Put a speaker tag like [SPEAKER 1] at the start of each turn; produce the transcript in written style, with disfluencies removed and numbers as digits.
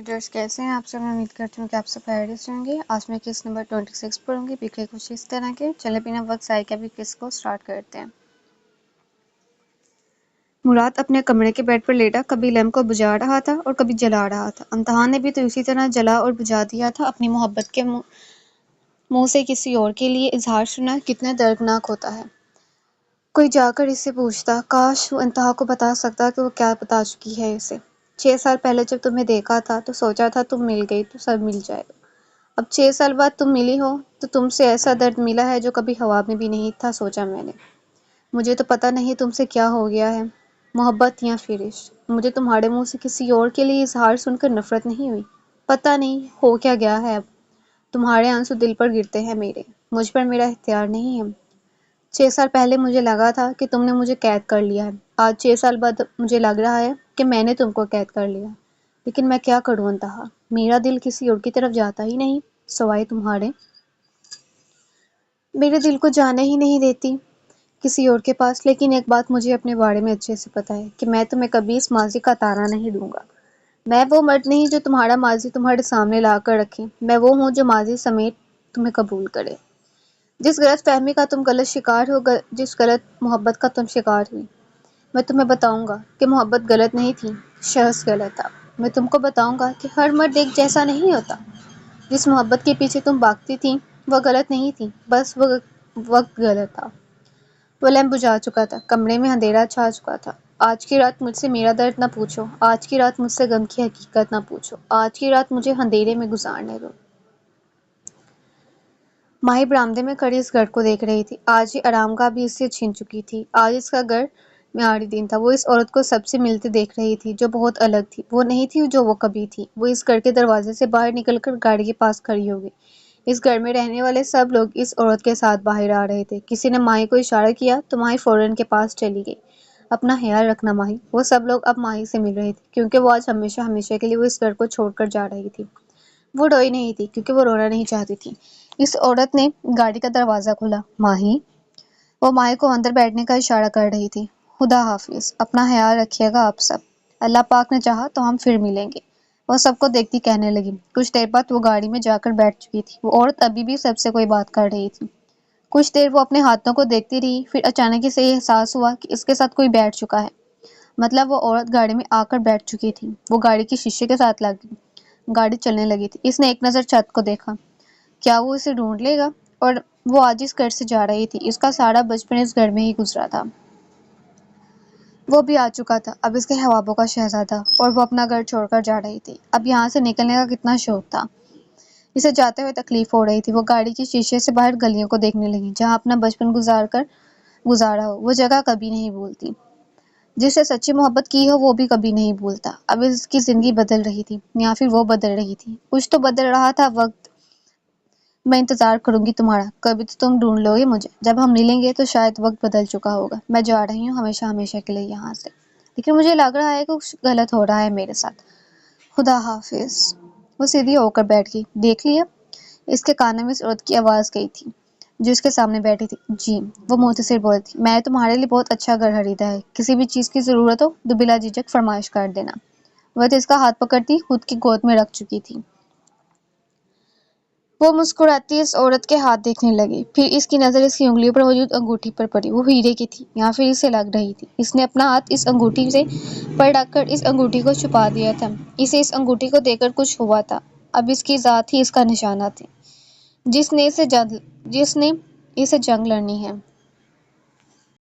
[SPEAKER 1] Readers کیسے ہیں آپ سب؟ میں امید کرتی ہوں کہ آپ سب خیریت سے ہوں گے۔ آج میں کس نمبر 26 پڑھوں گی، پچھلے کچھ اس طرح کے۔ چلے بنا وقت ضائع کیے بھی کس کو سٹارٹ کرتے ہیں۔ مراد اپنے کمرے کے بیڈ پر لیٹا کبھی لیمپ کو بجھا رہا تھا اور کبھی جلا رہا تھا۔ امتحان نے بھی تو اسی طرح جلا اور بجھا دیا تھا۔ اپنی محبت کے منہ سے کسی اور کے لیے اظہار سننا کتنا دردناک ہوتا ہے۔ کوئی جا کر اس سے پوچھتا، کاش وہ انتہا کو بتا سکتا کہ وہ کیا بتا چکی ہے اسے۔ 6 سال پہلے جب تمہیں دیکھا تھا تو سوچا تھا تم مل گئی تو سب مل جائے گا۔ اب 6 سال بعد تم ملی ہو تو تم سے ایسا درد ملا ہے جو کبھی خواب میں بھی نہیں تھا سوچا میں نے۔ مجھے تو پتہ نہیں تم سے کیا ہو گیا ہے، محبت یا پھر عشق۔ مجھے تمہارے منہ سے کسی اور کے لیے اظہار سن کر نفرت نہیں ہوئی۔ پتہ نہیں ہو کیا گیا ہے اب۔ تمہارے آنسو دل پر گرتے ہیں میرے، مجھ پر میرا اختیار نہیں ہے۔ 6 سال پہلے مجھے لگا تھا کہ تم نے مجھے قید کر لیا ہے۔ آج 6 سال بعد مجھے لگ رہا ہے کہ میں نے تم کو قید کر لیا۔ لیکن میں کیا کروں انتہا، میرا دل کسی اور کی طرف جاتا ہی نہیں سوائے تمہارے۔ میرے دل کو جانے ہی نہیں دیتی کسی اور کے پاس۔ لیکن ایک بات مجھے اپنے بارے میں اچھے سے پتہ ہے کہ میں تمہیں کبھی اس ماضی کا تانا نہیں دوں گا۔ میں وہ مرد نہیں جو تمہارا ماضی تمہارے سامنے لا کر رکھے۔ میں وہ ہوں جو ماضی سمیت تمہیں قبول کرے۔ جس غلط فہمی کا تم غلط شکار ہو، جس غلط محبت کا تم شکار ہوئی، میں تمہیں بتاؤں گا کہ محبت غلط نہیں تھی، شخص غلط تھا۔ میں تم کو بتاؤں گا کہ ہر مرد ایک جیسا نہیں ہوتا۔ جس محبت کے پیچھے تم بھاگتی تھی وہ غلط نہیں تھی، بس وہ وقت غلط تھا۔ وہ لیمپ بجھا چکا تھا، کمرے میں اندھیرا چھا چکا تھا۔ آج کی رات مجھ سے میرا درد نہ پوچھو، آج کی رات مجھ سے غم کی حقیقت نہ پوچھو، آج کی رات مجھے اندھیرے میں گزارنے دو۔ ماہی برآمدے میں کھڑی اس گھر کو دیکھ رہی تھی۔ آج یہ آرام گاہ بھی اس سے چھن چکی تھی۔ آج اس کا گھر معیاری دن تھا۔ وہ اس عورت کو سب سے ملتے دیکھ رہی تھی جو بہت الگ تھی۔ وہ نہیں تھی جو وہ کبھی تھی۔ وہ اس گھر کے دروازے سے باہر نکل کر گاڑی کے پاس کھڑی ہو گئی۔ اس گھر میں رہنے والے سب لوگ اس عورت کے ساتھ باہر آ رہے تھے۔ کسی نے ماہی کو اشارہ کیا تو ماہی فوراً کے پاس چلی گئی۔ اپنا خیال رکھنا ماہی۔ وہ سب لوگ اب ماہی سے مل رہے تھے کیونکہ وہ آج ہمیشہ کے لیے وہ اس گھر کو چھوڑ کر جا رہی تھی۔ وہ روئی نہیں تھی کیونکہ وہ رونا نہیں چاہتی تھی۔ اس عورت نے گاڑی کا دروازہ کھولا۔ ماہی؟ وہ ماہی کو اندر بیٹھنے کا اشارہ کر رہی تھی۔ خدا حافظ، اپنا خیال رکھیے گا آپ سب، اللہ پاک نے چاہا تو ہم پھر ملیں گے۔ وہ سب کو دیکھتی کہنے لگی۔ کچھ دیر بعد وہ گاڑی میں جا کر بیٹھ چکی تھی۔ وہ عورت ابھی بھی سب سے کوئی بات کر رہی تھی۔ کچھ دیر وہ اپنے ہاتھوں کو دیکھتی رہی، پھر اچانک اسے یہ احساس ہوا کہ اس کے ساتھ کوئی بیٹھ چکا ہے۔ مطلب وہ عورت گاڑی میں آ کر بیٹھ چکی تھی۔ وہ گاڑی کے شیشے کے ساتھ لگ گئی۔ گاڑی چلنے لگی تھی۔ اس نے ایک نظر چھت کو دیکھا۔ کیا وہ اسے ڈھونڈ لے گا؟ اور وہ آج اس گھر سے جا رہی تھی۔ اس کا سارا بچپن اس گھر میں ہی گزرا تھا۔ وہ بھی آ چکا تھا، اب اس کے خوابوں کا شہزادہ، اور وہ اپنا گھر چھوڑ کر جا رہی تھی۔ اب یہاں سے نکلنے کا کتنا شوق تھا۔ اسے جاتے ہوئے تکلیف ہو رہی تھی۔ وہ گاڑی کے شیشے سے باہر گلیوں کو دیکھنے لگی جہاں اپنا بچپن گزارا ہو۔ وہ جگہ کبھی نہیں بھولتی۔ جس سے سچی محبت کی ہو وہ بھی کبھی نہیں بھولتا۔ اب اس کی زندگی بدل رہی تھی یا پھر وہ بدل رہی تھی۔ کچھ تو بدل رہا تھا۔ وقت، میں انتظار کروں گی تمہارا، کبھی تو تم ڈھونڈ لو گے مجھے۔ جب ہم ملیں گے تو شاید وقت بدل چکا ہوگا۔ میں جا رہی ہوں ہمیشہ کے لیے یہاں سے، لیکن مجھے لگ رہا ہے کہ کچھ غلط ہو رہا ہے میرے ساتھ۔ خدا حافظ۔ وہ سیدھی ہو کر بیٹھ گئی۔ دیکھ لیا؟ اس کے کانوں میں اس عورت کی آواز گئی تھی جو اس کے سامنے بیٹھی تھی۔ جی، وہ مختصر بولی تھی۔ میں نے تمہارے لیے بہت اچھا گھر خریدا ہے، کسی بھی چیز کی ضرورت ہو تو بلا جھجک فرمائش کر دینا۔ وہ تو اس کا ہاتھ پکڑتی خود کی گود میں رکھ چکی تھی۔ وہ مسکراتی اس عورت کے ہاتھ دیکھنے لگی، پھر اس کی نظر اس کی انگلیوں پر موجود انگوٹھی پر پڑی۔ وہ ہیرے کی تھی یا پھر اسے لگ رہی تھی۔ اس نے اپنا ہاتھ اس انگوٹھی سے پر رکھ کر اس انگوٹھی کو چھپا دیا تھا۔ اسے اس انگوٹھی کو دیکھ کر کچھ ہوا تھا۔ اب اس کی ذات ہی اس کا نشانہ تھی جس نے اسے جنگ لڑنی ہے۔